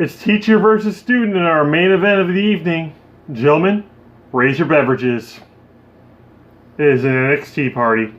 It's teacher versus student in our main event of the evening. Gentlemen, raise your beverages. It is an NXT party.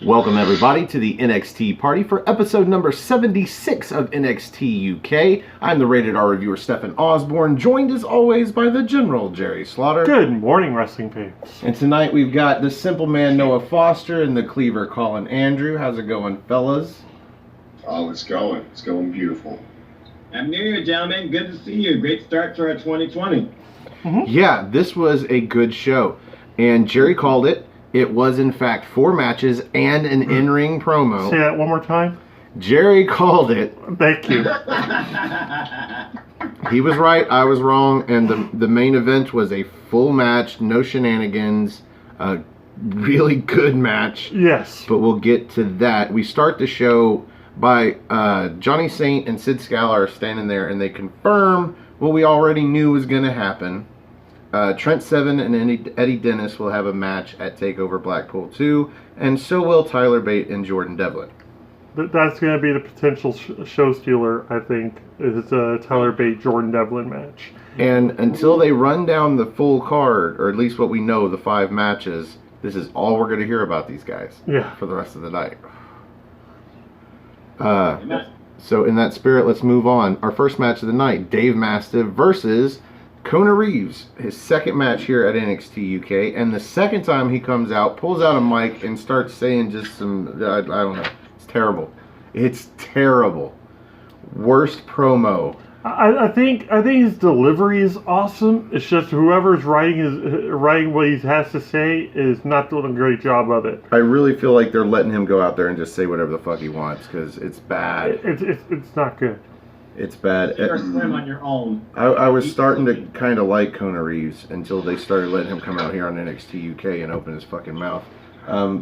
Welcome everybody to the NXT party for episode number 76 of NXT UK. I'm the Rated R reviewer Stefan Osborne, joined as always by the General Jerry Slaughter. Good morning, wrestling fans. And tonight we've got the Simple Man Noah Foster and the Cleaver Colin Andrew. How's it going, fellas? Oh, it's going. It's going beautiful. Happy New Year, gentlemen. Good to see you. Great start to our 2020. Yeah, this was a good show. And Jerry called it. It was, in fact, 4 matches and an in-ring promo. Say that one more time. Jerry called it. Thank you. He was right, I was wrong, and the main event was a full match, no shenanigans, a really good match. Yes. But we'll get to that. We start the show by Johnny Saint and Sid Scala are standing there, and they confirm what we already knew was going to happen. Trent Seven and Eddie Dennis will have a match at TakeOver Blackpool 2, and so will Tyler Bate and Jordan Devlin. That's going to be the potential show stealer, I think, is a Tyler Bate Jordan Devlin match. And until they run down the full card, or at least what we know, the 5 matches, this is all we're going to hear about these guys for the rest of the night. So in that spirit, let's move on. Our first match of the night, Dave Mastiff versus Kona Reeves, his second match here at NXT UK, and the second time he comes out, pulls out a mic and starts saying just some, I don't know, it's terrible. It's terrible. Worst promo. I think his delivery is awesome. It's just whoever's writing what he has to say is not doing a great job of it. I really feel like they're letting him go out there and just say whatever the fuck he wants, because it's bad. It's not good. It's bad. You're slim on your own. I was starting to kind of like Kona Reeves until they started letting him come out here on NXT UK and open his fucking mouth.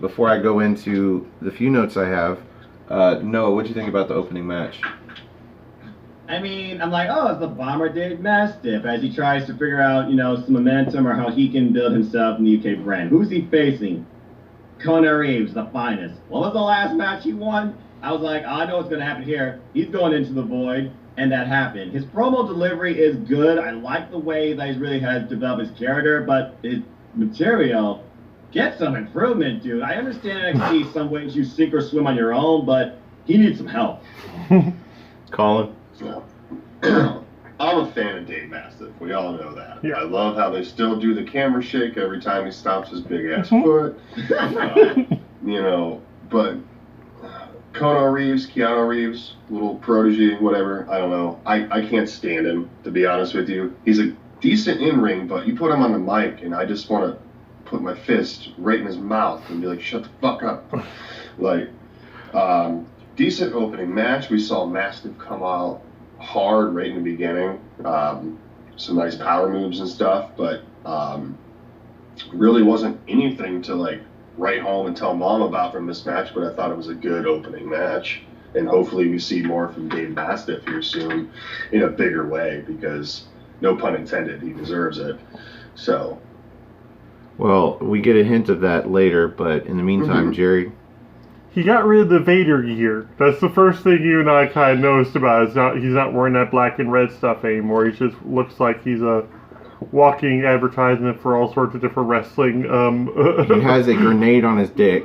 Before I go into the few notes I have, Noah, what'd you think about the opening match? I mean, I'm like, oh, it's the Bomber Dave Mastiff as he tries to figure out, some momentum or how he can build himself in the UK brand. Who's he facing? Kona Reeves, the finest. What was the last match he won? I was like, I know what's going to happen here. He's going into the void, and that happened. His promo delivery is good. I like the way that he really has developed his character, but his material, get some improvement, dude. I understand NXT some ways you sink or swim on your own, but he needs some help. Colin? Yeah. I'm a fan of Dave Mastiff. We all know that. Yeah. I love how they still do the camera shake every time he stops his big-ass foot. But Keanu Reeves, little protege, whatever, I don't know. I can't stand him, to be honest with you. He's a decent in-ring, but you put him on the mic, and I just want to put my fist right in his mouth and be like, shut the fuck up. Decent opening match. We saw Mastiff come out hard right in the beginning. Some nice power moves and stuff, but really wasn't anything to write home and tell mom about from this match, but I thought it was a good opening match, and hopefully we see more from Dave Mastiff here soon in a bigger way, because no pun intended, he deserves it. So well, we get a hint of that later, but in the meantime, Jerry, He got rid of the Vader gear. That's the first thing you and I kind of noticed about. He's not wearing that black and red stuff anymore. He just looks like he's a walking advertisement for all sorts of different wrestling. He has a grenade on his dick.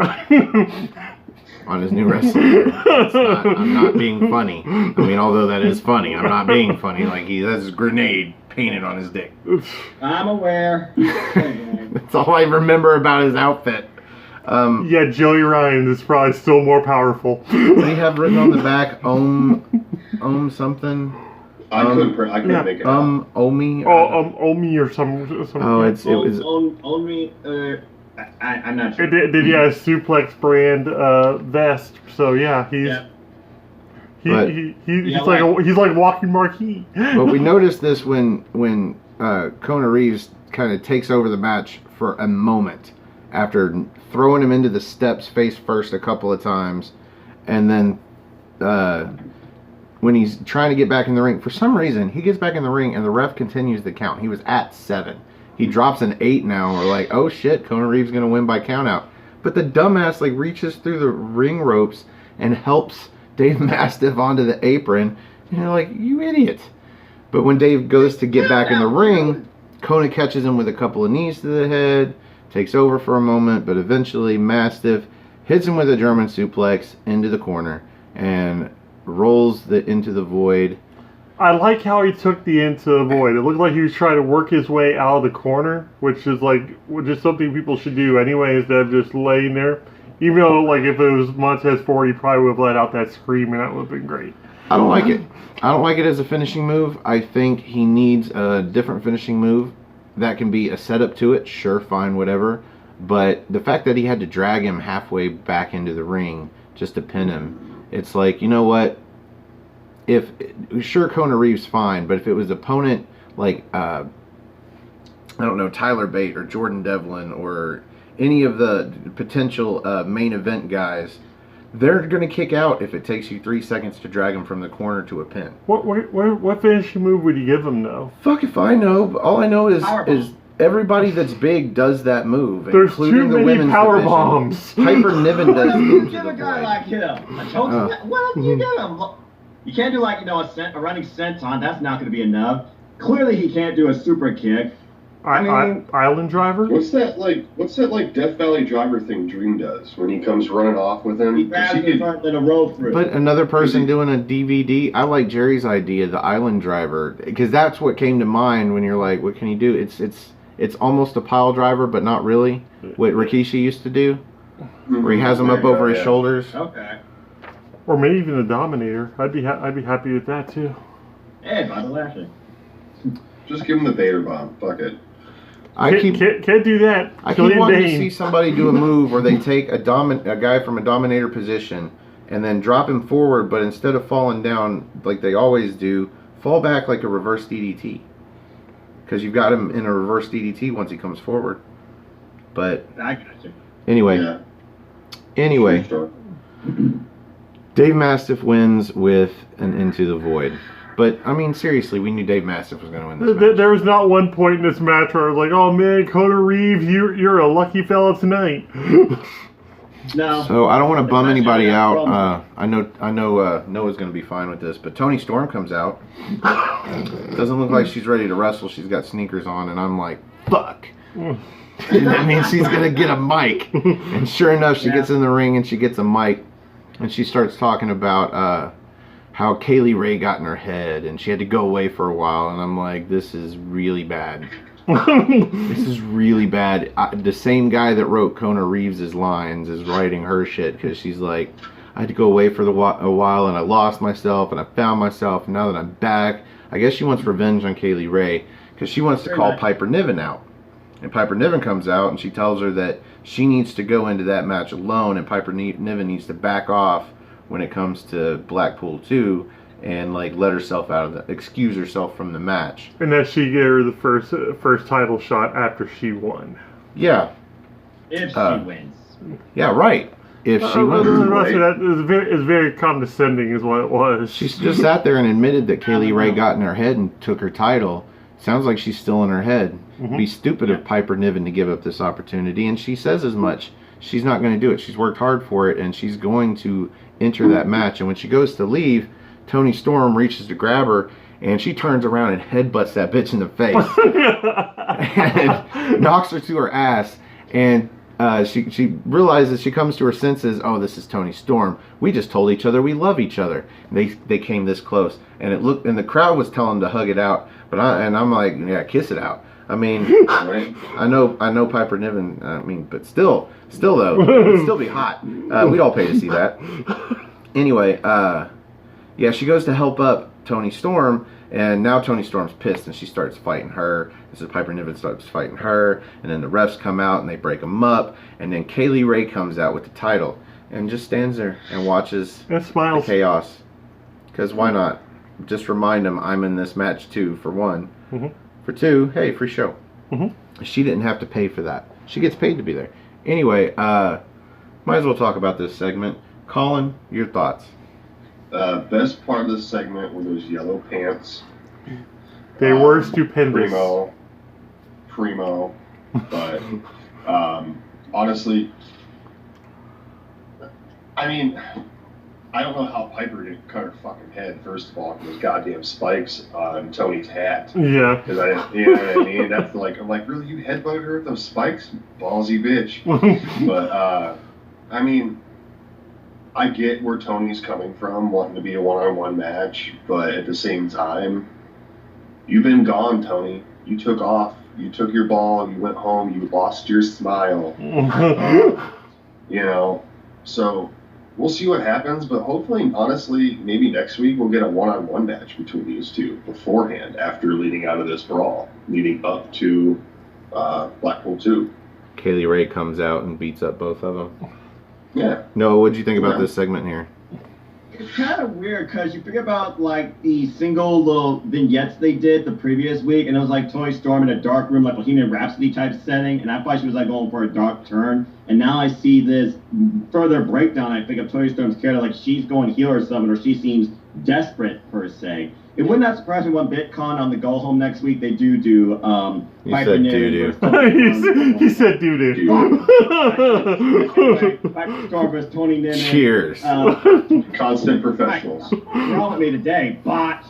On his new wrestling. I'm not being funny. I mean, although that is funny, I'm not being funny. Like, he has his grenade painted on his dick. I'm aware. That's all I remember about his outfit. Yeah, Joey Ryan is probably still more powerful. They have written on the back, Om something. I couldn't make it out. Omi. Omi or some. Oh, it was. Only. I'm not sure. Did he have a Suplex brand vest? So yeah, he's like walking marquee. But we noticed this when Kona Reeves kind of takes over the match for a moment after throwing him into the steps face first a couple of times, and then when he's trying to get back in the ring, for some reason he gets back in the ring and the ref continues the count. He was at 7. He drops an 8 now. We're like, oh shit, Kona Reeves gonna win by countout. But the dumbass like reaches through the ring ropes and helps Dave Mastiff onto the apron. And you're like, you idiot. But when Dave goes to get back in the ring, Kona catches him with a couple of knees to the head, takes over for a moment, but eventually Mastiff hits him with a German suplex into the corner and rolls into the void. I like how he took the into the void. It looked like he was trying to work his way out of the corner, which is something people should do anyway, instead of just laying there. Even though, like, if it was Montez Ford, he probably would have let out that scream, and that would have been great. I don't like it. I don't like it as a finishing move. I think he needs a different finishing move. That can be a setup to it. Sure, fine, whatever. But the fact that he had to drag him halfway back into the ring just to pin him, it's like, you know what? If sure, Kona Reeves fine, but if it was opponent like I don't know, Tyler Bate or Jordan Devlin or any of the potential main event guys, they're gonna kick out if it takes you 3 seconds to drag him from the corner to a pin. What finishing move would you give him though? Fuck if I know. All I know is everybody that's big does that move, There's including too the many women's power division. bombs. Piper Niven does What do you into give the a guy void. like him? A choke? What else do you give him? You can't do like, a running senton. That's not going to be enough. Clearly, he can't do a super kick. Island Driver? What's that like Death Valley Driver thing Dream does when he comes running off with him? He grabs him in front and a roll through. But another person doing a DVD, I like Jerry's idea, the Island Driver, because that's what came to mind when you're like, what can he do? It's almost a pile driver, but not really. What Rikishi used to do, where he has him up over his shoulders. Okay. Or maybe even a Dominator. I'd be happy with that too. Hey, Bobby Lashley. Just give him the Vader bomb. Fuck it. Can't do that. I keep wanting to see somebody do a move where they take a guy from a Dominator position and then drop him forward, but instead of falling down like they always do, fall back like a reverse DDT. Because you've got him in a reverse DDT once he comes forward. But I got you. Anyway. Sure. Dave Mastiff wins with an Into the Void. But, I mean, seriously, we knew Dave Mastiff was going to win this match. There was not one point in this match where I was like, oh man, Kona Reeves, you're a lucky fella tonight. No. So, I don't want to bum anybody out. I know Noah's going to be fine with this, but Toni Storm comes out. Doesn't look like she's ready to wrestle. She's got sneakers on, and I'm like, fuck. And that means she's going to get a mic. And sure enough, she gets in the ring and she gets a mic. And she starts talking about how Kaylee Ray got in her head and she had to go away for a while. And I'm like, this is really bad. This is really bad. The same guy that wrote Kona Reeves' lines is writing her shit because she's like, I had to go away for a while and I lost myself and I found myself. And now that I'm back, I guess she wants revenge on Kaylee Ray because she wants to call Piper Niven out. And Piper Niven comes out and she tells her that she needs to go into that match alone and Piper Niven needs to back off when it comes to Blackpool 2 and like excuse herself from the match. And that she get her the first title shot after she won. Yeah. If she wins. Yeah, right. If she wins. That is very condescending is what it was. She just sat there and admitted that Kaylee Ray got in her head and took her title. Sounds like she's still in her head. Be stupid of Piper Niven to give up this opportunity, and she says as much. she's not going to do it. She's worked hard for it, and she's going to enter that match. And when she goes to leave, Toni Storm reaches to grab her, and she turns around and headbutts that bitch in the face and knocks her to her ass. And she realizes, she comes to her senses, oh, this is Toni Storm. We just told each other we love each other. They came this close, and and the crowd was telling them to hug it out, but I'm like, yeah, kiss it out. I mean, I know Piper Niven. I mean, but still though, it'd still be hot. We'd all pay to see that. Anyway, yeah, she goes to help up Toni Storm, and now Toni Storm's pissed, and she starts fighting her. So Piper Niven starts fighting her, and then the refs come out and they break them up, and then Kaylee Ray comes out with the title and just stands there and watches and smiles. The chaos. Because why not? Just remind them I'm in this match too, for one. Mm-hmm. For two, hey, free show. Mm-hmm. She didn't have to pay for that. She gets paid to be there. Anyway, might as well talk about this segment. Colin, your thoughts? Best part of this segment were those yellow pants. They were stupendous. Primo. But honestly, I mean, I don't know how Piper didn't cut her fucking head, first of all, with those goddamn spikes on Tony's hat. Yeah. Because you know what I mean? That's like, I'm like, really, you headbutted her with those spikes? Ballsy bitch. But, I mean, I get where Tony's coming from, wanting to be a one-on-one match, but at the same time, you've been gone, Tony. You took off. You took your ball. You went home. You lost your smile. You know, so we'll see what happens, but hopefully, honestly, maybe next week we'll get a one-on-one match between these two beforehand, after leading out of this brawl, leading up to Blackpool 2. Kaylee Ray comes out and beats up both of them. Yeah. No, what did you think about this segment here? It's kind of weird because you think about like the single little vignettes they did the previous week, and it was like Toni Storm in a dark room, like Bohemian Rhapsody type setting, and I thought she was like going for a dark turn. And now I see this further breakdown. I think of Toni Storm's character, like she's going heel or something, or she seems desperate per se. It would not surprise me one bit, Con, on the go home next week they do Piper Niven. He said doo-doo. Piper Storm versus Toni Niven. Cheers. Constant professionals. You're all with me today, botch.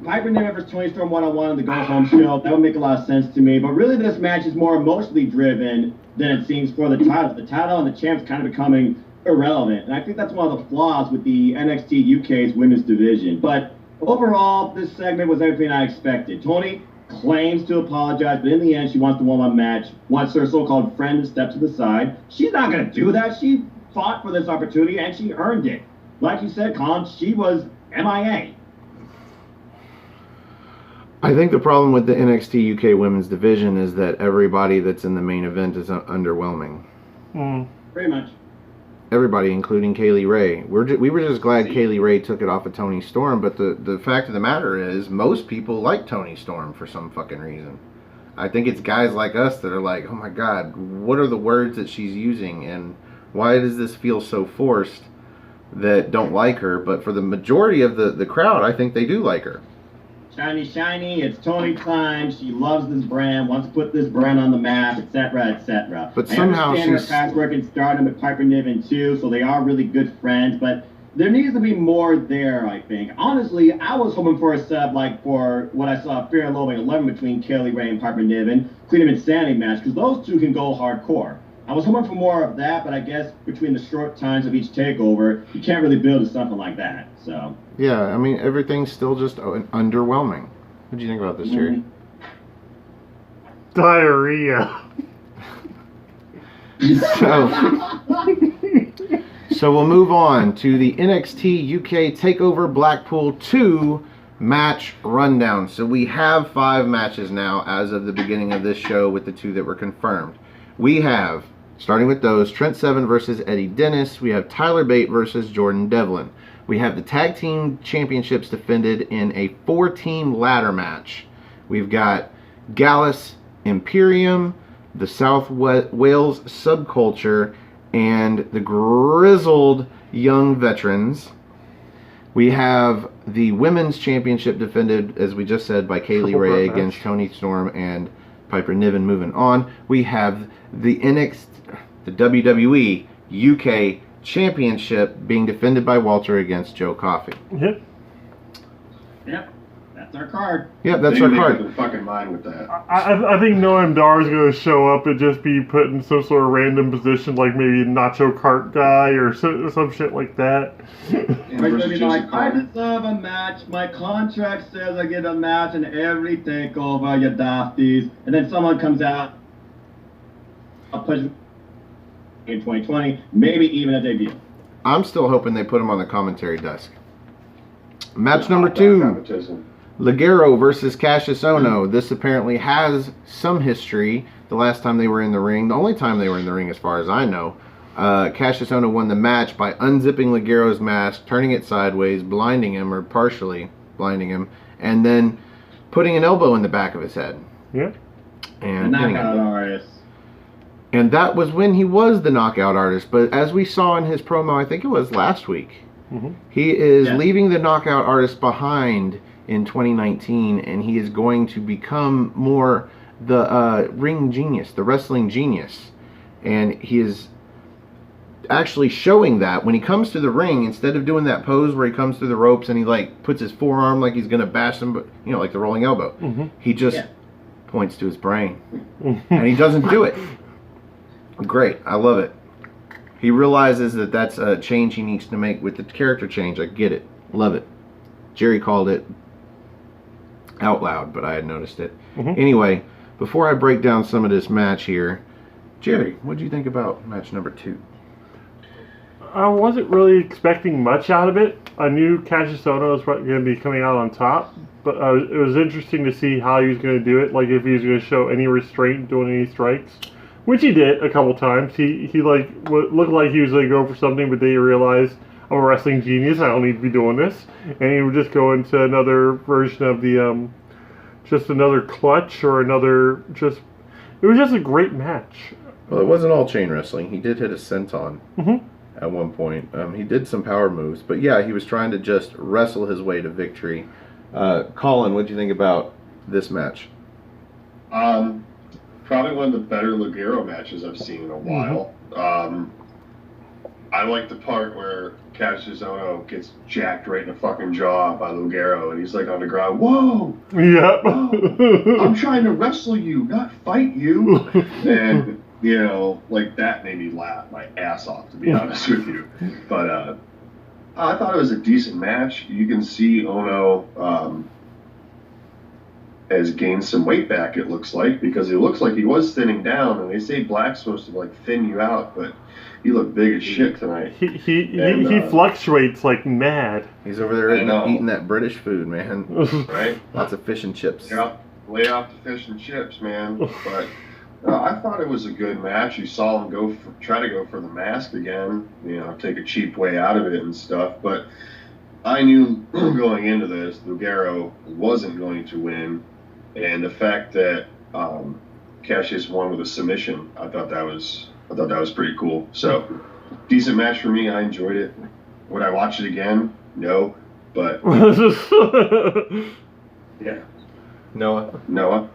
Piper Niven versus Toni Storm one-on-one on the go-home show. That would make a lot of sense to me. But really, this match is more emotionally driven than it seems for the title. The title and the champ's kind of becoming irrelevant. And I think that's one of the flaws with the NXT UK's women's division. But overall, this segment was everything I expected. Toni claims to apologize, but in the end, she wants the one-on-one match, wants her so-called friend to step to the side. She's not going to do that. She fought for this opportunity, and she earned it. Like you said, Colin, she was MIA. I think the problem with the NXT UK women's division is that everybody that's in the main event is underwhelming. Pretty much. Everybody, including Kaylee Ray. We were just glad Kaylee Ray took it off of Toni Storm, but the fact of the matter is most people like Toni Storm for some fucking reason. I think it's guys like us that are like, oh my god, what are the words that she's using, and why does this feel so forced, that don't like her. But for the majority of the crowd, I think they do like her. Shiny, shiny, it's Toni time. She loves this brand, wants to put this brand on the map, etc., etc. But somehow I understand her past work in Stardom with Piper Niven too, so they are really good friends, but there needs to be more there, I think. Honestly, I was hoping for a setup like for what I saw Fear and Loathing 11 between Kaylee Ray and Piper Niven, Queen of Insanity match, because those two can go hardcore. I was hoping for more of that, but I guess between the short times of each takeover, you can't really build to something like that. So yeah, I mean, everything's still just underwhelming. What do you think about this, Jerry? Diarrhea. So we'll move on to the NXT UK TakeOver Blackpool 2 match rundown. So we have 5 matches now as of the beginning of this show, with the 2 that were confirmed. We have, starting with those, Trent Seven versus Eddie Dennis. We have Tyler Bate versus Jordan Devlin. We have the Tag Team Championships defended in a 4-team ladder match. We've got Gallus Imperium, the South Wales Subculture, and the Grizzled Young Veterans. We have the Women's Championship defended, as we just said, by Kaylee Ray against Toni Storm and Piper Niven. Moving on, we have the NXT, the WWE UK Championship being defended by Walter against Joe Coffey. Yep. Yep. That's our card. Yep, that's They our made up card. their fucking mind with that. I think Noam Dar is going to show up and just be put in some sort of random position, like maybe nacho cart guy or some shit like that. Right, they'll be like, I deserve a match. My contract says I get a match in every takeover, you dafties. And then someone comes out, I'll push in 2020, maybe even a debut. I'm still hoping they put him on the commentary desk. Match number 2. Competition. Ligero versus Cassius Ohno. This apparently has some history. The last time they were in the ring, the only time they were in the ring as far as I know, Cassius Ohno won the match by unzipping Ligero's mask, turning it sideways, blinding him, or partially blinding him, and then putting an elbow in the back of his head. Yeah. And The pinning knockout him. artist. And that was when he was the knockout artist. But as we saw in his promo, I think it was last week, he is leaving the knockout artist behind in 2019, and he is going to become more the ring genius, the wrestling genius. And he is actually showing that when he comes to the ring, instead of doing that pose where he comes through the ropes and he like puts his forearm like he's gonna bash them, you know, like the rolling elbow, he just points to his brain, and he doesn't do it. Great, I love it. He realizes that that's a change he needs to make with the character change. I get it, love it. Jerry called it out loud, but I had noticed it. Anyway, before I break down some of this match here, Jerry, what do you think about match number 2? I wasn't really expecting much out of it. I knew Cassius Ohno was going to be coming out on top, but it was interesting to see how he was going to do it. Like if he was going to show any restraint doing any strikes, which he did a couple times. He like looked like he was going to go for something, but then he realized, I'm a wrestling genius, I don't need to be doing this, and he would just go into another version of the just another clutch or another just. It was just a great match. Well, it wasn't all chain wrestling. He did hit a senton at one point. He did some power moves, but yeah, he was trying to just wrestle his way to victory. Colin, what do you think about this match? Probably one of the better Ligero matches I've seen in a while. I like the part where Cassius Ohno gets jacked right in the fucking jaw by Ligero, and he's like on the ground. Whoa! Yep. Whoa, I'm trying to wrestle you, not fight you. And you know, like that made me laugh my ass off, to be honest with you. But I thought it was a decent match. You can see Ohno has gained some weight back, it looks like, because it looks like he was thinning down, and they say black's supposed to like thin you out, but he looked big as shit tonight. He fluctuates like mad. He's over there eating that British food, man. Right? Lots of fish and chips. Yeah, lay off the fish and chips, man. But I thought it was a good match. You saw him try to go for the mask again, you know, take a cheap way out of it and stuff. But I knew going into this, Ligero wasn't going to win, and the fact that Cassius won with a submission, I thought that was pretty cool. So, decent match for me. I enjoyed it. Would I watch it again? No, but yeah. Noah.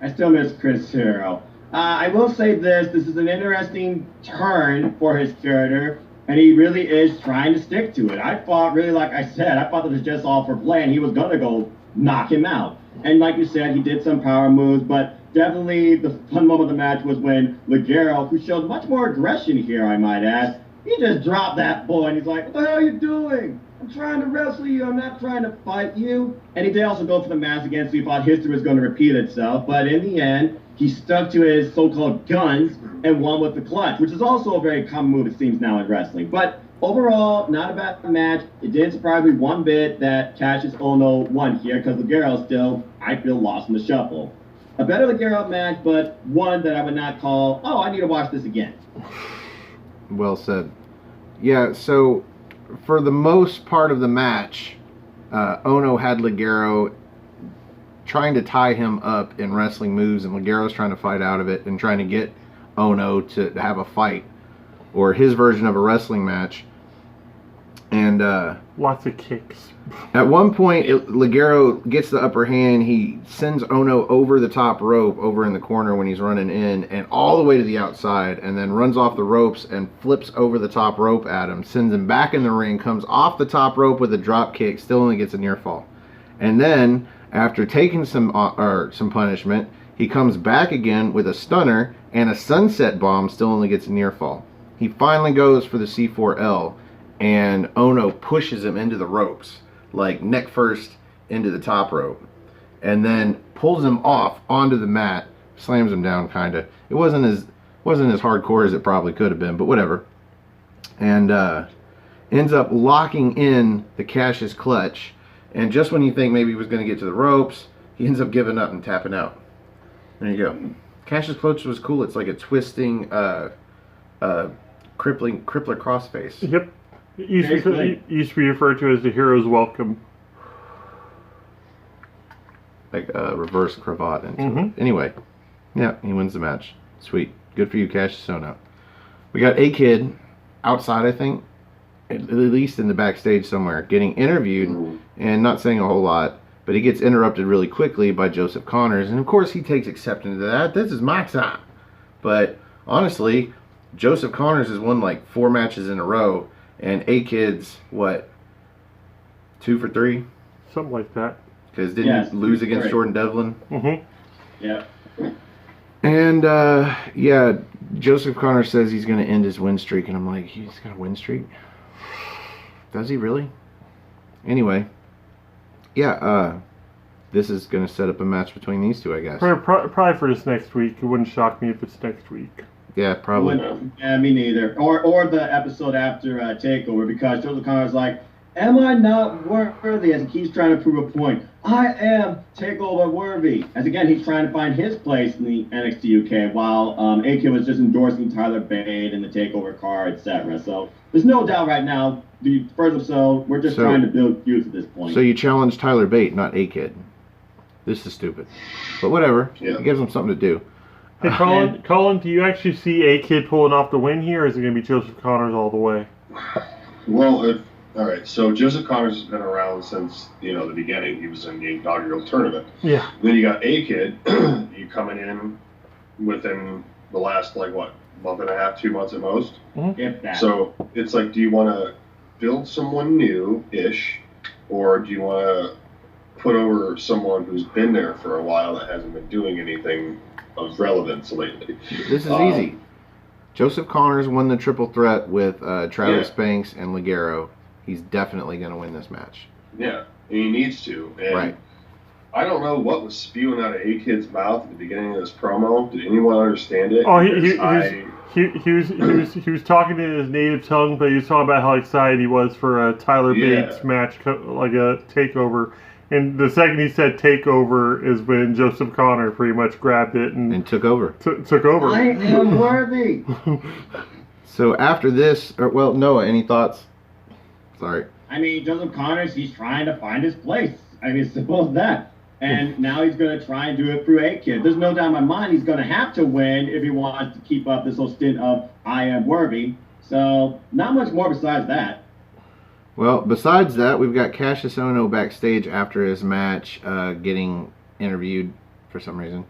I still miss Chris Hero. I will say this is an interesting turn for his character, and he really is trying to stick to it. I thought, really, like I said, I thought it was just all for play, and he was going to go knock him out. And like you said, he did some power moves, but definitely the fun moment of the match was when Ligero, who showed much more aggression here, I might add, he just dropped that boy, and he's like, what the hell are you doing? I'm trying to wrestle you. I'm not trying to fight you. And he did also go for the mask again, so he thought history was going to repeat itself. But in the end, he stuck to his so-called guns and won with the clutch, which is also a very common move, it seems, now in wrestling. But overall, not a bad match. It did surprise me one bit that Cassius Ohno won here, because Ligero still, I feel, lost in the shuffle. A better Ligero match, but one that I would not call, oh, I need to watch this again. Well said. Yeah, so for the most part of the match, Ohno had Ligero trying to tie him up in wrestling moves, and Ligero's trying to fight out of it and trying to get Ohno to have a fight, or his version of a wrestling match. And Lots of kicks. at one point, Ligero gets the upper hand. He sends Ono over the top rope over in the corner when he's running in and all the way to the outside, and then runs off the ropes and flips over the top rope at him, sends him back in the ring, comes off the top rope with a drop kick, still only gets a near fall. And then, after taking some punishment, he comes back again with a stunner and a sunset bomb, still only gets a near fall. He finally goes for the C4L, and Ono pushes him into the ropes, like neck first into the top rope, and then pulls him off onto the mat, slams him down kinda. It wasn't as hardcore as it probably could have been, but whatever. And ends up locking in the Cassius clutch, and just when you think maybe he was going to get to the ropes, he ends up giving up and tapping out. There you go. Cassius clutch was cool. It's like a twisting, crippler crossface. Yep. It used to be referred to as the hero's welcome. Like a reverse cravat into it. Anyway, yeah, he wins the match. Sweet. Good for you, Cassius Ohno. We got A-Kid outside, I think, at least in the backstage somewhere, getting interviewed and not saying a whole lot, but he gets interrupted really quickly by Joseph Connors, and of course he takes exception to that. This is my time. But honestly, Joseph Connors has won like 4 matches in a row, and A-Kid's, what, 2 for 3? Something like that. Because didn't he lose against Jordan Devlin? Mm-hmm. Yeah. And, yeah, Joseph Connors says he's going to end his win streak, and I'm like, he's got a win streak? Does he really? Anyway, yeah, this is going to set up a match between these two, I guess. Probably for this next week. It wouldn't shock me if it's next week. Yeah, probably. Yeah, me neither. Or the episode after TakeOver, because Joseph Connor's like, am I not worthy? As he keeps trying to prove a point. I am TakeOver worthy. As again, he's trying to find his place in the NXT UK, while A-Kid was just endorsing Tyler Bate and the TakeOver card, etc. So there's no doubt right now. The first episode, we're just trying to build feuds at this point. So you challenge Tyler Bate, not A-Kid. This is stupid. But whatever. Yeah. It gives him something to do. Hey, Colin, do you actually see A-Kid pulling off the win here, or is it going to be Joseph Connors all the way? Well, all right. So Joseph Connors has been around since, the beginning. He was in the inaugural tournament. Yeah. Then you got A-Kid. You coming in within the last, month and a half, 2 months at most. Mm-hmm. If that. So it's like, do you want to build someone new-ish, or do you want to put over someone who's been there for a while that hasn't been doing anything of relevance lately? This is easy. Joseph Connors won the triple threat with Travis Banks and Ligero. He's definitely going to win this match. Yeah, and he needs to. And right. I don't know what was spewing out of A-Kid's mouth at the beginning of this promo. Did anyone understand it? Oh, he was talking in his native tongue, but he was talking about how excited he was for a Tyler Bates match, like a takeover. And the second he said takeover is when Joseph Connor pretty much grabbed it and took over. Took over. I am worthy. So after this, Noah, any thoughts? Sorry. I mean, Joseph Connors, he's trying to find his place. I mean, simple as that. And now he's going to try and do it through A-Kid. There's no doubt in my mind he's going to have to win if he wants to keep up this whole stint of I am worthy. So, not much more besides that. Well, besides that, we've got Cassius Ohno backstage after his match getting interviewed for some reason.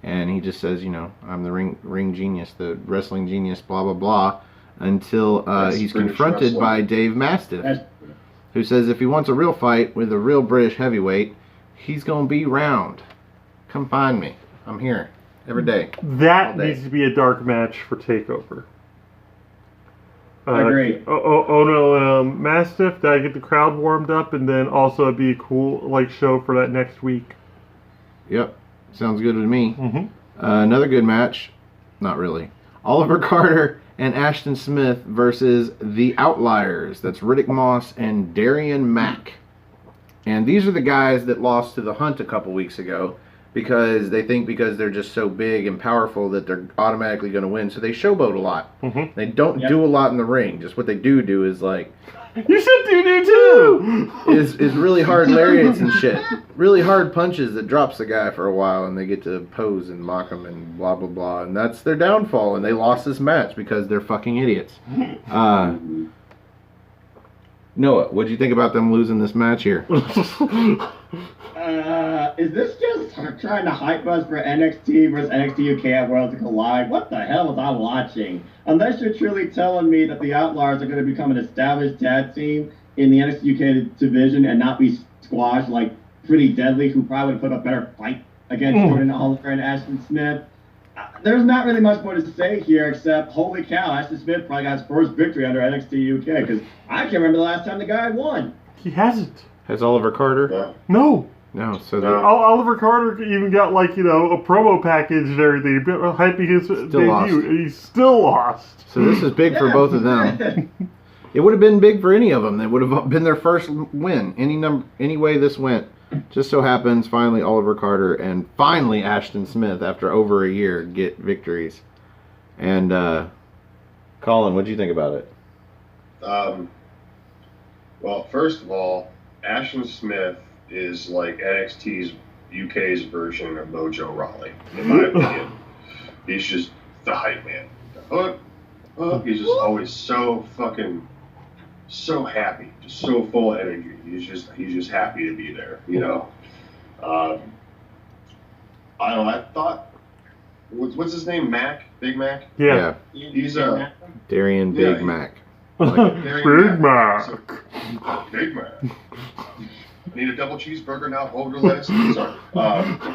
And he just says, I'm the ring genius, the wrestling genius, blah, blah, blah. Until he's confronted by Dave Mastiff, who says if he wants a real fight with a real British heavyweight, he's going to be round. Come find me. I'm here every day. That needs to be a dark match for TakeOver. Agreed. Ono and Mastiff, that'd get the crowd warmed up, and then also it'd be a cool show for that next week. Yep. Sounds good to me. Mm-hmm. Another good match. Not really. Oliver Carter and Ashton Smith versus The Outliers. That's Riddick Moss and Darian Mack. And these are the guys that lost to The Hunt a couple weeks ago because they think because they're just so big and powerful that they're automatically going to win. So they showboat a lot. Mm-hmm. They don't do a lot in the ring. Just what they do is like... You should do too! is really hard lariats and shit. Really hard punches that drops the guy for a while and they get to pose and mock him and blah, blah, blah. And that's their downfall. And they lost this match because they're fucking idiots. Noah, what'd you think about them losing this match here? Is this just trying to hype us for NXT versus NXT UK at Worlds Collide? What the hell was I watching? Unless you're truly telling me that the Outlaws are going to become an established tag team in the NXT UK division and not be squashed like Pretty Deadly, who probably would put up a better fight against Jordan Oliver and Ashton Smith. There's not really much more to say here except, holy cow, Ashton Smith probably got his first victory under NXT UK because I can't remember the last time the guy won. He hasn't. Has Oliver Carter? Yeah. No. No, so Oliver Carter even got like, a promo package and everything, hyping his debut. lost. And he's still lost. So this is big for both of them. It would have been big for any of them. It would have been their first win. Any way this went. Just so happens, finally, Oliver Carter and finally Ashton Smith, after over a year, get victories. And, Colin, what do you think about it? Well, first of all, Ashton Smith is like NXT's UK's version of Mojo Rawley, in my opinion. He's just the hype man. He's just always so fucking, so happy, just so full of energy. He's just happy to be there, I don't know, I thought, what's his name, Mac? Big Mac? Yeah. He's Darian Big Mac. Big Mac. Big Mac. I need a double cheeseburger now, over lettuce. Sorry.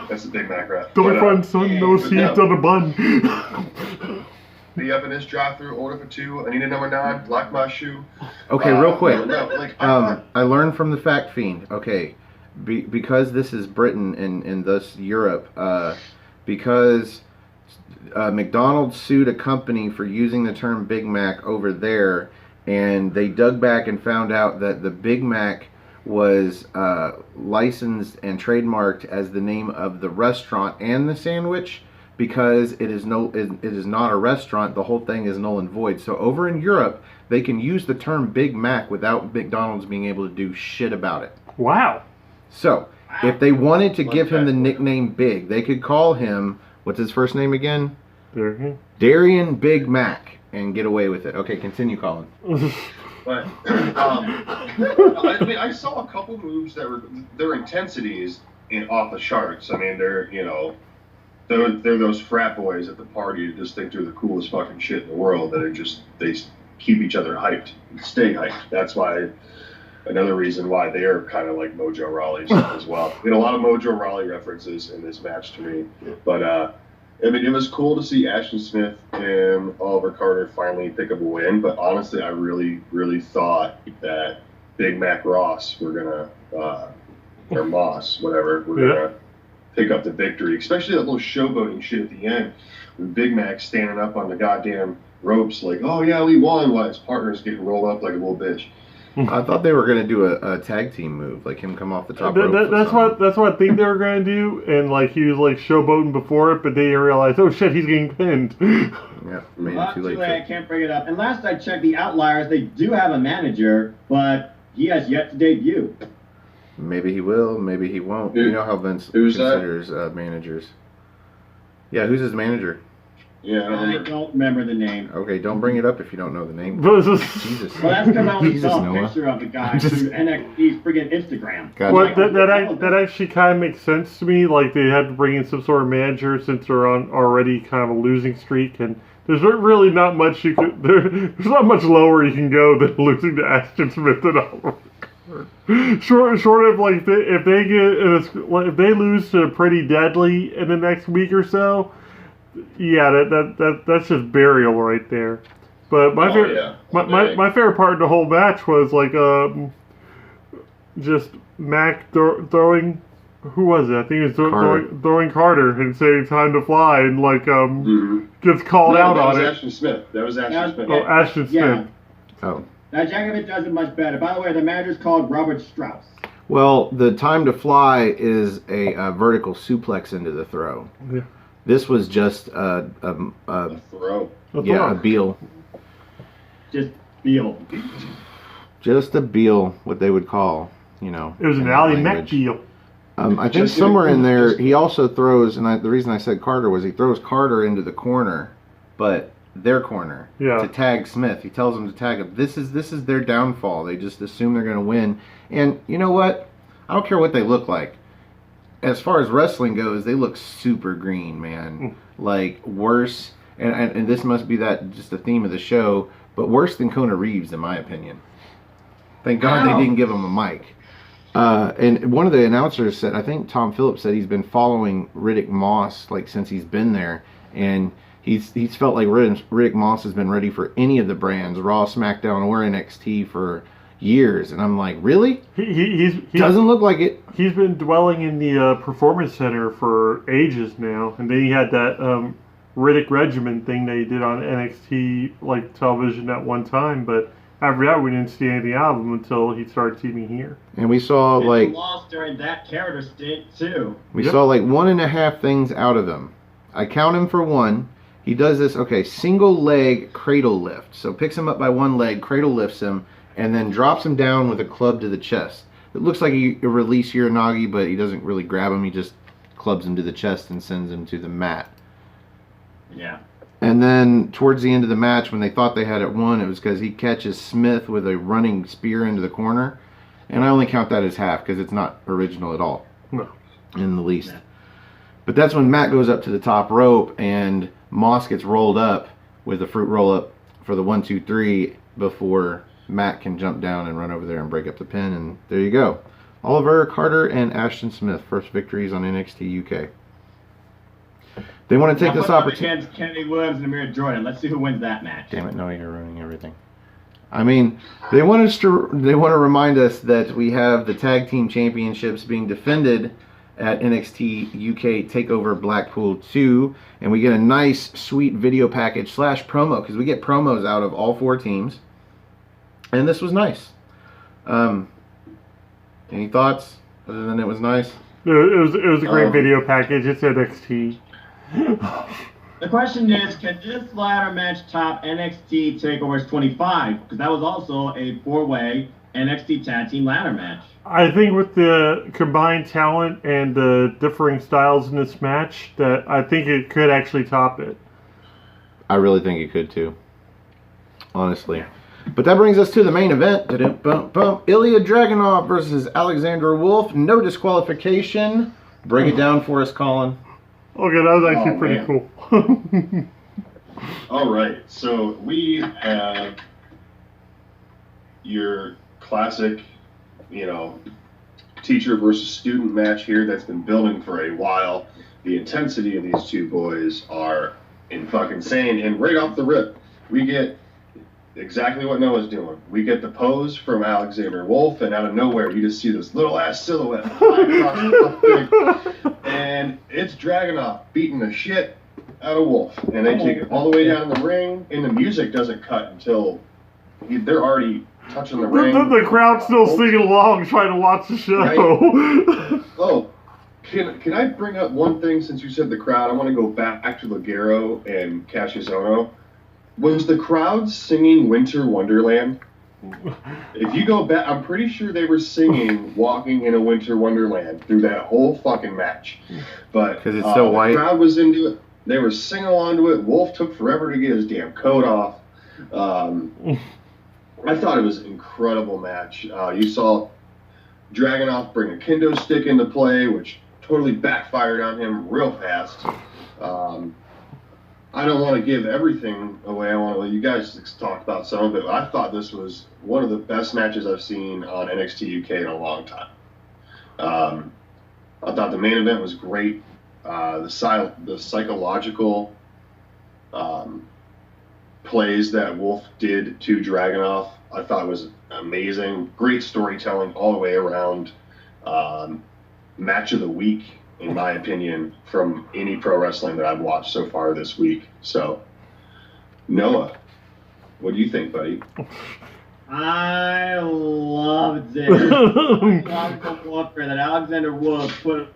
That's the Big Mac rap. Don't find son, no seeds on a bun. Be up in this drive-thru, order for two. I need a number 9, lock my shoe. Okay, real quick. I I learned from the Fact Fiend. Okay, because this is Britain and thus Europe, because McDonald's sued a company for using the term Big Mac over there, and they dug back and found out that the Big Mac was licensed and trademarked as the name of the restaurant and the sandwich. Because it is not a restaurant, the whole thing is null and void. So over in Europe, they can use the term Big Mac without McDonald's being able to do shit about it. Wow. So if they wanted to give him the nickname Big, they could call him, what's his first name again? Darian Big Mac, and get away with it. Okay, continue, Colin. But I saw a couple moves that were their intensities off the charts. I mean, they're They're those frat boys at the party who just think they're the coolest fucking shit in the world. That they keep each other hyped, stay hyped. That's why another reason why they're kind of like Mojo Rawleys as well. A lot of Mojo Rawley references in this match to me. But it was cool to see Ashton Smith and Oliver Carter finally pick up a win. But honestly, I really, really thought that Big Mac Ross were gonna or Moss, whatever, were gonna pick up the victory, especially that little showboating shit at the end with Big Mac standing up on the goddamn ropes like, oh yeah, we won, while his partner's getting rolled up like a little bitch. I thought they were going to do a tag team move, like him come off the top rope. That's what I think they were going to do, and like he was like showboating before it, but they realized, oh shit, he's getting pinned. Yeah, made it too late. I can't bring it up. And last I checked, the Outliers, they do have a manager, but he has yet to debut. Maybe he will, maybe he won't. You know how Vince considers managers. Yeah, who's his manager? Yeah, I don't remember the name. Okay, don't bring it up if you don't know the name. Jesus. Well, that's because I only saw a Noah. picture of the guy through NXT's friggin' Instagram. Gotcha. Well, that actually kind of makes sense to me. Like they had to bring in some sort of manager since they're on already kind of a losing streak, and there's really not much there's not much lower you can go than losing to Ashton Smith and Oliver. Short of like if they lose to Pretty Deadly in the next week or so, yeah, that's just burial right there. But my favorite part of the whole match was like just Mac throwing. Who was it? I think it was throwing Carter and saying time to fly, and like gets called out on it. That was Ashton Smith. Oh, Ashton Smith. Yeah. Oh. Now, Dragunov does it much better. By the way, the manager's called Robert Strauss. Well, the time to fly is a vertical suplex into the throw. Yeah. This was just A throw. a Beal. Just feel. Just a Beal, what they would call, It was an alley neck deal. I think somewhere in there, he also throws, and the reason I said Carter was he throws Carter into the corner, but their corner to tag Smith. He tells them to tag him. This is their downfall. They just assume they're going to win. And you know what? I don't care what they look like. As far as wrestling goes, they look super green, man. Like worse. And this must be just the theme of the show, but worse than Kona Reeves, in my opinion. Thank God they didn't give him a mic. And one of the announcers said, I think Tom Phillips said he's been following Riddick Moss like since he's been there, and he's felt like Riddick Moss has been ready for any of the brands, Raw, SmackDown, or NXT for years. And I'm like, really? He doesn't look like it. He's been dwelling in the Performance Center for ages now, and then he had that Riddick Regimen thing that he did on NXT like television at one time, but after that we didn't see anything out of him until he started teaming here. And we saw like lost during that character stint too. We saw like 1.5 things out of him. I count him for one. He does this single leg cradle lift. So picks him up by one leg, cradle lifts him, and then drops him down with a club to the chest. It looks like a release Uranagi, but he doesn't really grab him. He just clubs him to the chest and sends him to the mat. Yeah. And then towards the end of the match, when they thought they had it won, it was because he catches Smith with a running spear into the corner. And I only count that as half because it's not original at all. No. In the least. Yeah. But that's when Matt goes up to the top rope and Moss gets rolled up with a fruit roll up for the 1, 2, 3 before Matt can jump down and run over there and break up the pin. And there you go. Oliver Carter and Ashton Smith, first victories on NXT UK. They want to take this opportunity. Against Kennedy Williams and Amir Jordan. Let's see who wins that match. Damn it! No, you're ruining everything. I mean, they want to remind us that we have the tag team championships being defended at NXT UK Takeover Blackpool 2, and we get a nice, sweet video package / promo because we get promos out of all 4 teams, and this was nice. Any thoughts other than it was nice? It was a great video package. It's NXT. The question is, can this ladder match top NXT TakeOvers 25? Because that was also a 4-way NXT tag team ladder match. I think with the combined talent and the differing styles in this match, that I think it could actually top it. I really think it could too. Honestly. But that brings us to the main event. Ilja Dragunov versus Alexandre Wolfe. No disqualification. Break it down for us, Colin. Okay, that was actually pretty cool. All right, so we have your classic, teacher versus student match here that's been building for a while. The intensity of these two boys are fucking insane, and right off the rip, we get exactly what Noah's doing. We get the pose from Alexandre Wolfe, and out of nowhere, you just see this little ass silhouette fly across the thing, and it's Dragunov beating the shit out of Wolfe, and they take it all the way down in the ring, and the music doesn't cut until they're already touching the ring. The crowd's still singing along, trying to watch the show. Right? Oh, can I bring up one thing since you said the crowd? I want to go back to Ligero and Cassius Ohno. Was the crowd singing Winter Wonderland? If you go back, I'm pretty sure they were singing Walking in a Winter Wonderland through that whole fucking match. But because it's so white. The crowd was into it. They were singing along to it. Wolfe took forever to get his damn coat off. I thought it was an incredible match. You saw Dragunov bring a kendo stick into play, which totally backfired on him real fast. I don't want to give everything away. I want to let you guys talk about some of it. But I thought this was one of the best matches I've seen on NXT UK in a long time. I thought the main event was great. The psychological plays that Wolfe did to Dragunov, I thought was amazing. Great storytelling all the way around. Match of the week, in my opinion, from any pro wrestling that I've watched so far this week. So, Noah, what do you think, buddy? I loved it. I loved the warfare that Alexandre Wolfe put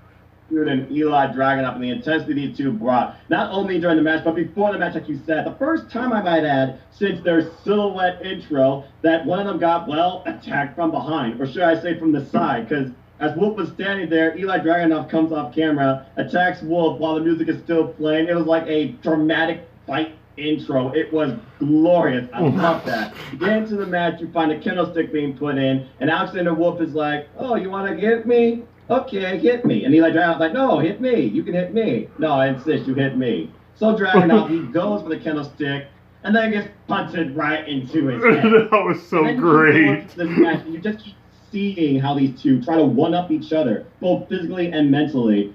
and Ilja Dragunov and the intensity these two brought, not only during the match, but before the match, like you said. The first time, I might add, since their silhouette intro, that one of them got, attacked from behind, or should I say from the side, because as Wolfe was standing there, Ilja Dragunov comes off camera, attacks Wolfe while the music is still playing. It was like a dramatic fight intro. It was glorious. I love that. You get into the match, you find a kendo stick being put in, and Alexandre Wolfe is like, "Oh, you want to hit me? Okay, hit me." And Ilja Dragunov's like, "No, hit me. You can hit me." "No, I insist you hit me." So Dragunov, he goes for the kendo stick, and then gets punted right into his head. That was so And then great. This match, you just keep seeing how these two try to one-up each other, both physically and mentally.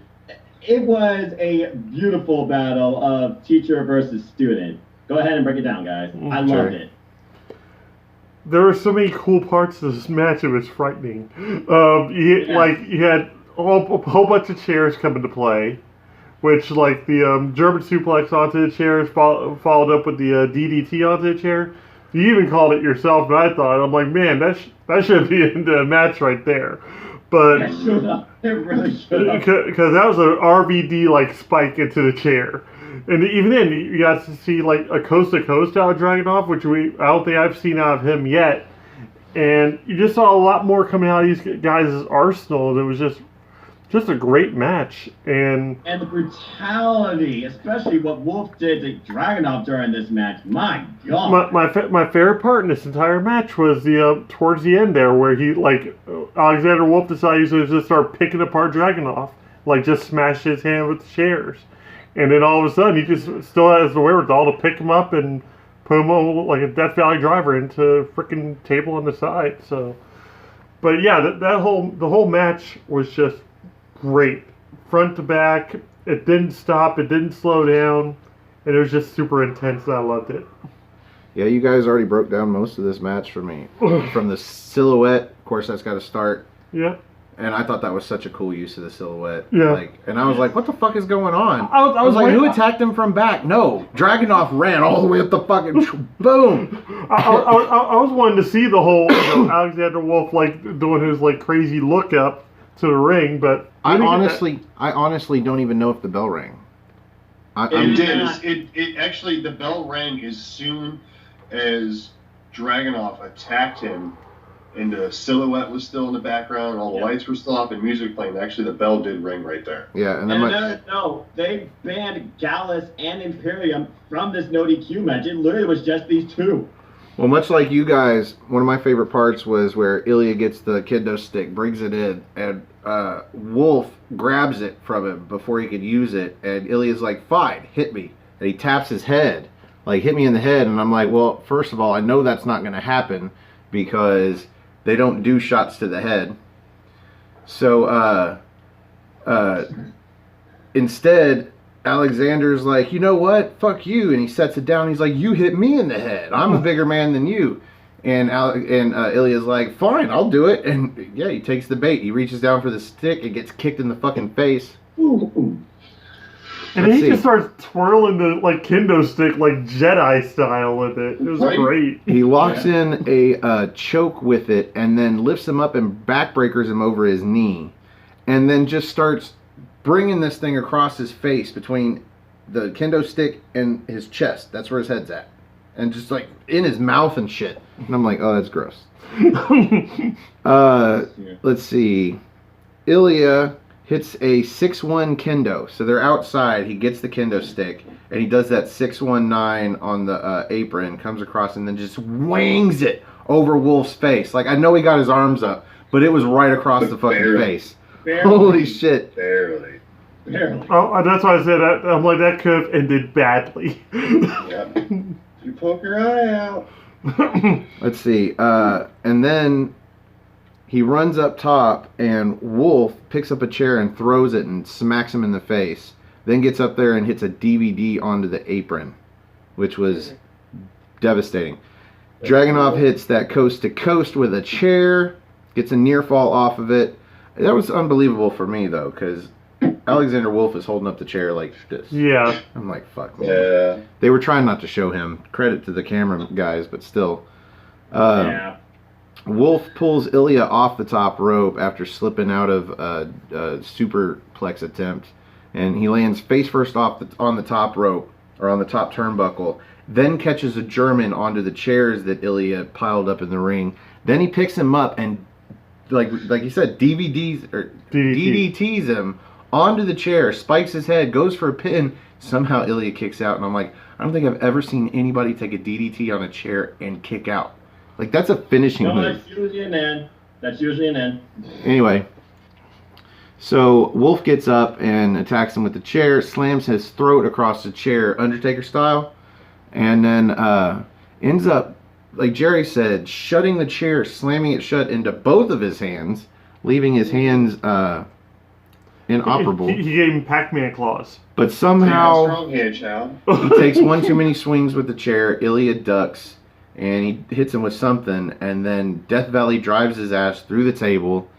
It was a beautiful battle of teacher versus student. Go ahead and break it down, guys. I loved it. There were so many cool parts to this match. It was frightening. Like you had a whole bunch of chairs come into play, which like the German suplex onto the chairs followed up with the DDT onto the chair. You even called it yourself, but I thought, I'm like, man, that should be in the match right there. But It should have. It really should have. because that was an RVD like spike into the chair, and even then you got to see like a coast to coast out of Dragunov, which I don't think I've seen out of him yet, and you just saw a lot more coming out of these guys' arsenal. It was just a great match, and the brutality, especially what Wolf did to Dragunov during this match. My God. my favorite part in this entire match was the towards the end there, where he like Alexandre Wolfe decided he was going to just start picking apart Dragunov, like just smash his hand with the chairs, and then all of a sudden he just still has the wherewithal to pick him up and put him on like a Death Valley driver into a freaking table on the side. So, but yeah, the whole match was just great, front to back. It didn't stop. It didn't slow down. And it was just super intense. And I loved it. Yeah, you guys already broke down most of this match for me. From the silhouette, of course, that's got to start. Yeah. And I thought that was such a cool use of the silhouette. Yeah. And I was like, what the fuck is going on? I was like, waiting- who attacked him from back? No, Dragunov ran all the way up the fucking boom. I was wanting to see the whole Alexandre Wolfe like doing his like crazy look up to the ring, but I honestly don't even know if the bell rang. It did. It actually, the bell rang as soon as Dragunov attacked him, and the silhouette was still in the background, all the lights were still off, and music playing. Actually, the bell did ring right there. Yeah, and then they banned Gallus and Imperium from this NoDQ match. It literally was just these two. Well, much like you guys, one of my favorite parts was where Ilya gets the kendo stick, brings it in, and Wolf grabs it from him before he could use it, and Ilya's like, "Fine, hit me." And he taps his head, like, "Hit me in the head." And I'm like, well, first of all, I know that's not going to happen because they don't do shots to the head. So instead, Alexander's like, "You know what? Fuck you." And he sets it down. He's like, "You hit me in the head. I'm a bigger man than you." And Ilya's like, "Fine, I'll do it." And yeah, he takes the bait. He reaches down for the stick. It gets kicked in the fucking face. Ooh. And then he just starts twirling the like kendo stick like Jedi style with it. It was great. He locks in a choke with it and then lifts him up and backbreakers him over his knee. And then just starts bringing this thing across his face between the kendo stick and his chest. That's where his head's at. And just like in his mouth and shit. And I'm like, oh, that's gross. Let's see. Ilya hits a 6-1 kendo. So they're outside. He gets the kendo stick. And he does that 619 on the apron. Comes across and then just wings it over Wolf's face. Like, I know he got his arms up. But it was right across the fucking face. Barely. Holy shit. Barely. Oh, that's why I said that. I'm like, that could have ended badly. Yep. You poke your eye out. Let's see. And then he runs up top, and Wolf picks up a chair and throws it and smacks him in the face. Then gets up there and hits a DVD onto the apron, which was devastating. Dragunov hits that coast to coast with a chair, gets a near fall off of it. That was unbelievable for me, though, because Alexandre Wolfe is holding up the chair like this. Yeah. I'm like, fuck, man. Yeah. They were trying not to show him. Credit to the camera guys, but still. Yeah. Wolf pulls Ilya off the top rope after slipping out of a superplex attempt. And he lands face first on the top rope, or on the top turnbuckle. Then catches a German onto the chairs that Ilya piled up in the ring. Then he picks him up and, like he said, DDTs him onto the chair, spikes his head, goes for a pin. Somehow Ilja kicks out, and I'm like, I don't think I've ever seen anybody take a DDT on a chair and kick out. Like, that's a finishing move. That's usually an end. That's usually an end. Anyway, so Wolfe gets up and attacks him with the chair, slams his throat across the chair, Undertaker style, and then ends up, like Jerry said, shutting the chair, slamming it shut into both of his hands, leaving his hands inoperable. He gave him Pac-Man claws. But somehow Strong hand, child. he takes one too many swings with the chair. Ilja ducks, and he hits him with something, and then Death Valley drives his ass through the table,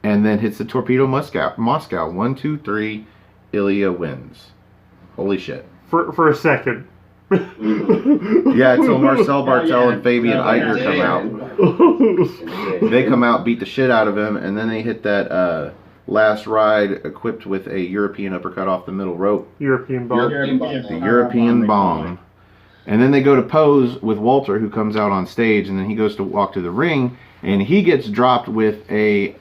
and then hits the Torpedo Moscow. 1, 2, 3. Ilja wins. Holy shit. For a second. Yeah, until Marcel Bartel and Fabian Eichner come out. They come out, beat the shit out of him, and then they hit that last ride equipped with a European uppercut off the middle rope. European bomb. The European bomb. And then they go to pose with Walter, who comes out on stage, and then he goes to walk to the ring, and he gets dropped with a...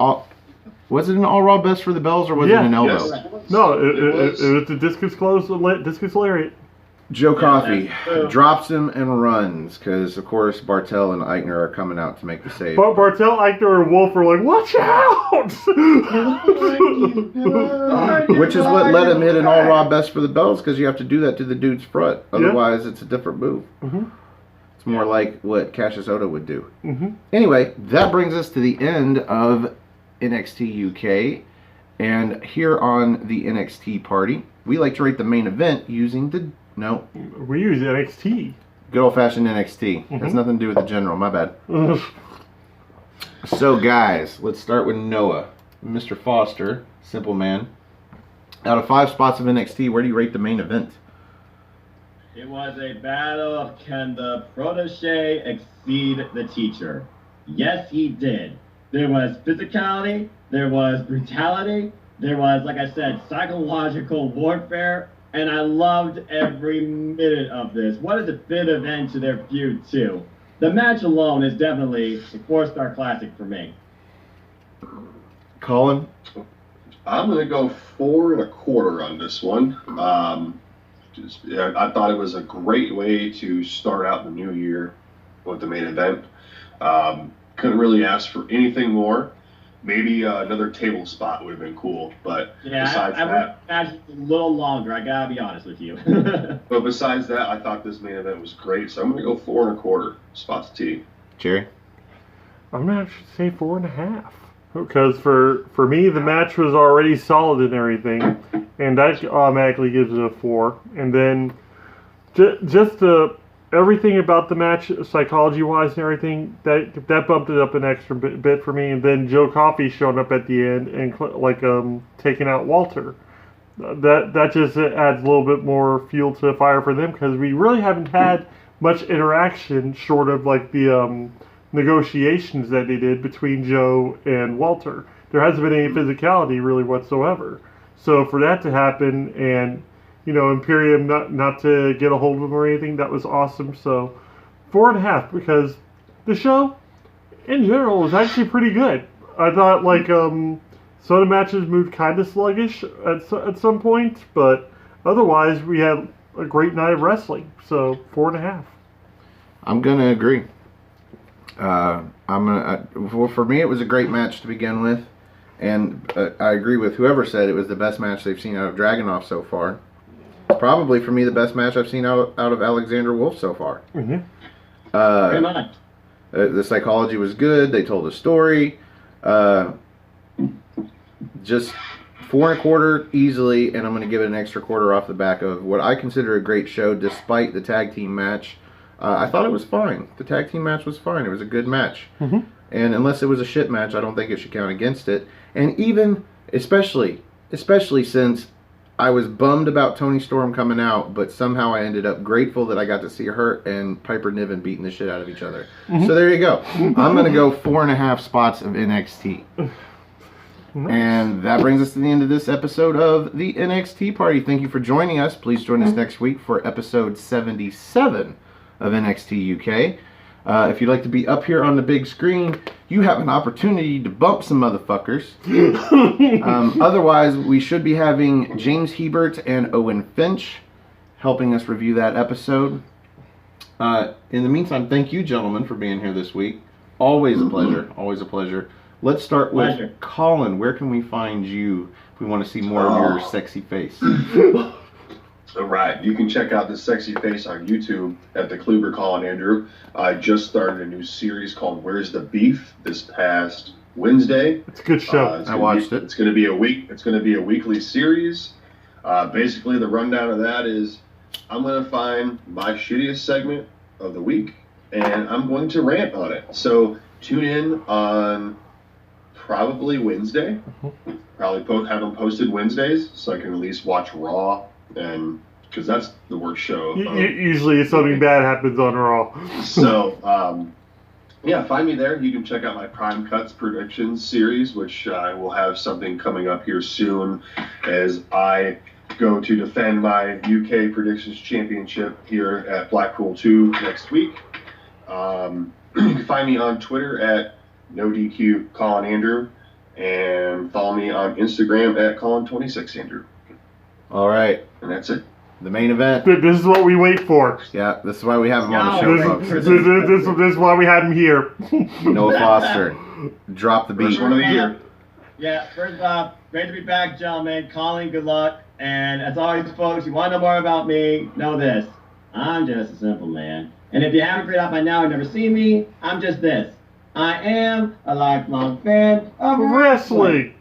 Was it an All Raw Best for the Bells, or was it an elbow? Yes. No, it was the discus lariat. Joe Coffey drops him and runs, because, of course, Bartel and Eichner are coming out to make the save. But Bartel, Eichner, and Wolfe are like, watch out! Which is what let him hit an All Raw Best for the Bells, because you have to do that to the dude's front. Otherwise, it's a different move. Mm-hmm. It's more like what Cassius Ohno would do. Mm-hmm. Anyway, that brings us to the end of NXT UK. And here on the NXT party, we like to rate the main event using the... No. We use NXT. Good old-fashioned NXT. Has nothing to do with the general. My bad. So, guys, let's start with Noah. Mr. Foster, simple man. Out of 5 spots of NXT, where do you rate the main event? It was a battle of can the protege exceed the teacher? Yes, he did. There was physicality, there was brutality, there was, like I said, psychological warfare, and I loved every minute of this. What a definitive end to their feud, too. The match alone is definitely a 4-star classic for me. Colin? I'm going to go 4 1/4 on this one. I thought it was a great way to start out the new year with the main event. Couldn't really ask for anything more. Maybe another table spot would have been cool, but besides I that, imagine a little longer. I gotta be honest with you. but besides that, I thought this main event was great. So I'm going to go 4 1/4 spots T. Jerry? I'm going to actually say 4.5. Because for me, the match was already solid and everything. And that automatically gives it a 4. And then just everything about the match, psychology-wise and everything, that bumped it up an extra bit for me. And then Joe Coffey showing up at the end and taking out Walter. That just adds a little bit more fuel to the fire for them, because we really haven't had much interaction short of like the negotiations that they did between Joe and Walter. There hasn't been any physicality really whatsoever. So for that to happen, and Imperium not to get a hold of him or anything, that was awesome. So 4.5, because the show in general was actually pretty good. I thought some of the matches moved kind of sluggish at some point, but otherwise we had a great night of wrestling. So 4.5. I'm gonna agree. For me, it was a great match to begin with, and I agree with whoever said it was the best match they've seen out of Dragunov so far. It's probably for me the best match I've seen out of Alexandre Wolfe so far. Very much. The psychology was good. They told a story. Just 4 1/4 easily, and I'm going to give it an extra quarter off the back of what I consider a great show, despite the tag team match. I thought it was fine. The tag team match was fine. It was a good match. Mm-hmm. And unless it was a shit match, I don't think it should count against it. And even, especially since I was bummed about Toni Storm coming out, but somehow I ended up grateful that I got to see her and Piper Niven beating the shit out of each other. Mm-hmm. So there you go. I'm going to go 4.5 spots of NXT. Nice. And that brings us to the end of this episode of the NXT Party. Thank you for joining us. Please join us next week for episode 77 of NXT UK. If you'd like to be up here on the big screen, you have an opportunity to bump some motherfuckers. Otherwise, we should be having James Hebert and Owen Finch helping us review that episode. In the meantime, thank you, gentlemen, for being here this week. Always a pleasure. Always a pleasure. Let's start with Colin. Where can we find you if we want to see more of your sexy face? All right, you can check out this sexy face on YouTube at the Kluber Colin Andrew. I just started a new series called Where's the Beef this past Wednesday. It's a good show. I watched it. It's going to be a week. It's going to be a weekly series. Basically, the rundown of that is I'm going to find my shittiest segment of the week, and I'm going to rant on it. So tune in on probably Wednesday. Probably have them posted Wednesdays, so I can at least watch Raw. And because that's the worst show. Usually something bad happens on Raw. So, yeah, find me there. You can check out my Prime Cuts predictions series, which I will have something coming up here soon as I go to defend my UK Predictions Championship here at Blackpool 2 next week. You can find me on Twitter at NoDQ Colin Andrew and follow me on Instagram at Colin26Andrew. All right. And that's it. The main event. This is what we wait for. Yeah, this is why we have him on the show, folks. This is why we had him here. Noah Foster. Drop the beat. First one of the year. Yeah, first off, great to be back, gentlemen. Colin, good luck. And as always, folks, you want to know more about me, know this. I'm just a simple man. And if you haven't figured out by now and never seen me, I'm just this. I am a lifelong fan of wrestling.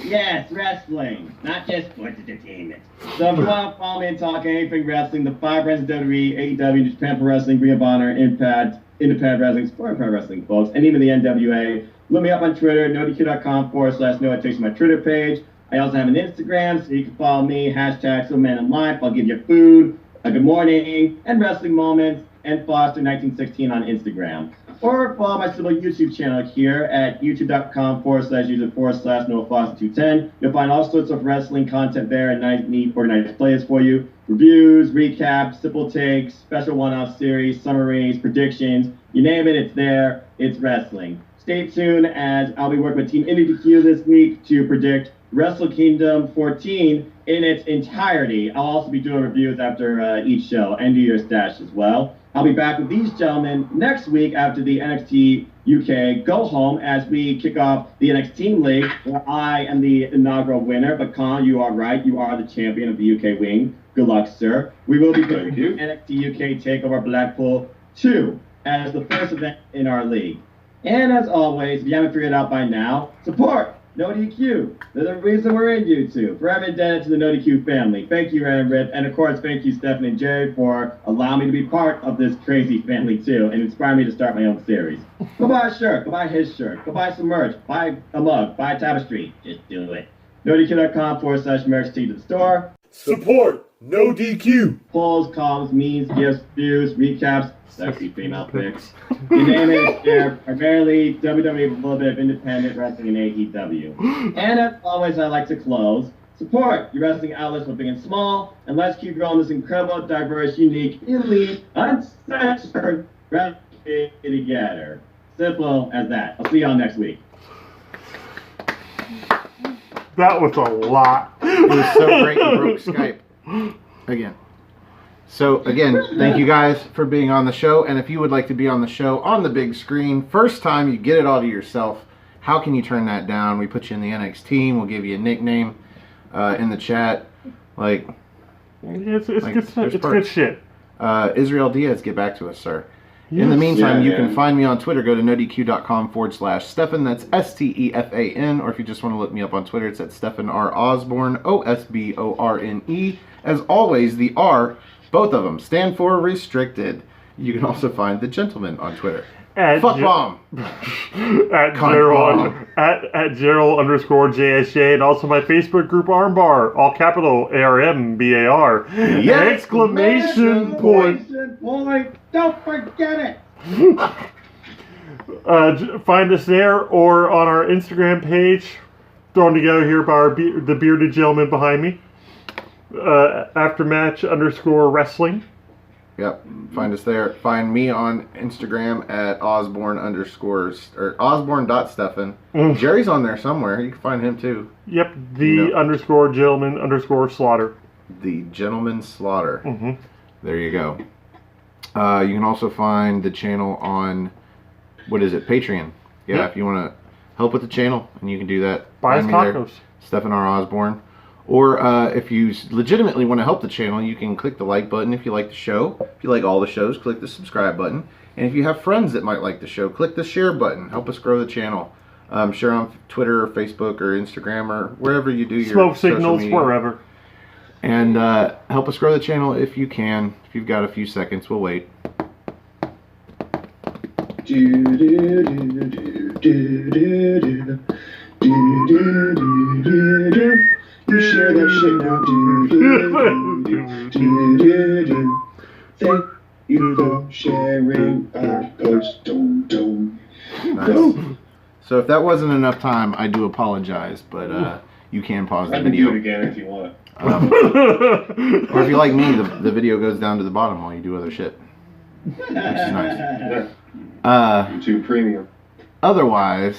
Yes, wrestling, not just sports entertainment. So if you want to follow me and talk anything wrestling, the 5 brands of WWE, AEW, Japan Pro Wrestling, Ring of Honor, Impact, Independent Wrestling, Sport Pro Wrestling, folks, and even the NWA. Look me up on Twitter, NoDQ.com/Noah. It takes you to my Twitter page. I also have an Instagram, so you can follow me, #SoManInLife. I'll give you food, a good morning, and wrestling moments, and Foster1916 on Instagram. Or follow my little YouTube channel here at youtube.com/user/NoahFoster210. You'll find all sorts of wrestling content there and nice, neat, organized plays for you. Reviews, recaps, simple takes, special one-off series, summaries, predictions. You name it, it's there. It's wrestling. Stay tuned as I'll be working with Team NoDQ this week to predict Wrestle Kingdom 14 in its entirety. I'll also be doing reviews after each show and New Year's Dash as well. I'll be back with these gentlemen next week after the NXT UK go home as we kick off the NXT League, where I am the inaugural winner. But Colin, you are right. You are the champion of the UK wing. Good luck, sir. We will be doing NXT UK TakeOver Blackpool 2 as the first event in our league. And as always, if you haven't figured it out by now, support NoDQ. They're the reason we're in YouTube. Forever indebted to the NoDQ family. Thank you, Aaron Rip. And of course, thank you, Stephanie and Jerry, for allowing me to be part of this crazy family too and inspire me to start my own series. Go buy a shirt. Go buy his shirt. Go buy some merch. Buy a mug. Buy a tapestry. Just do it. NoDQ.com/merch to the store. Support NoDQ. Polls, columns, memes, gifts, views, recaps, sexy female pics. You name it, it's there. Primarily WWE with a little bit of independent wrestling and AEW. And as always, I like to close. Support your wrestling outlets, both big and small, and let's keep growing this incredible, diverse, unique, elite, uncensored wrestling together. Simple as that. I'll see y'all next week. That was a lot. It was so great you broke Skype again. So again, thank you guys for being on the show. And if you would like to be on the show on the big screen, first time you get it all to yourself, how can you turn that down? We put you in the NXT team. We'll give you a nickname in the chat. Like, it's good shit. Israel Diaz, get back to us, sir. In the meantime, you can find me on Twitter. Go to nodq.com/Stefan. That's STEFAN. Or if you just want to look me up on Twitter, it's at Stefan R. Osborne, OSBORNE. As always, the R, both of them, stand for restricted. You can also find the gentleman on Twitter. Fuck bomb. at Gerald_JSJ, and also my Facebook group Armbar, all capital ARMBAR. Exclamation point. Don't forget it. Find us there or on our Instagram page, thrown together here by the bearded gentleman behind me. Aftermatch_wrestling. Yep. Find us there. Find me on Instagram at Osborne.Stefan. Jerry's on there somewhere. You can find him too. Yep, _gentleman_slaughter. The Gentleman Slaughter. Mm-hmm. There you go. You can also find the channel on, what is it, Patreon. Yeah, Yep. if you want to help with the channel, and you can do that. Buy us Find me there, tacos. Stefan R. Osborne. Or if you legitimately want to help the channel, you can click the like button if you like the show. If you like all the shows, click the subscribe button. And if you have friends that might like the show, click the share button. Help us grow the channel. Share on Twitter or Facebook or Instagram or wherever you do your Smoke social signals, media. wherever. And help us grow the channel if you can. If you've got a few seconds, we'll wait. You share that shit now. Thank you for sharing our post. Nice. So if that wasn't enough time, I do apologize, but you can pause the I can video. do it again if you want. Or if you like me, the video goes down to the bottom while you do other shit. Which is nice. YouTube Premium. Otherwise,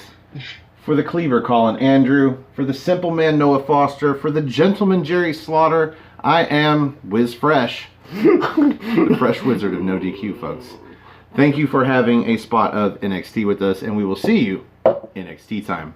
for the Cleaver Colin Andrew, for the Simple Man Noah Foster, for the Gentleman Jerry Slaughter, I am Wiz Fresh, the Fresh Wizard of NoDQ, folks. Thank you for having a spot of NXT with us, and we will see you in NXT time.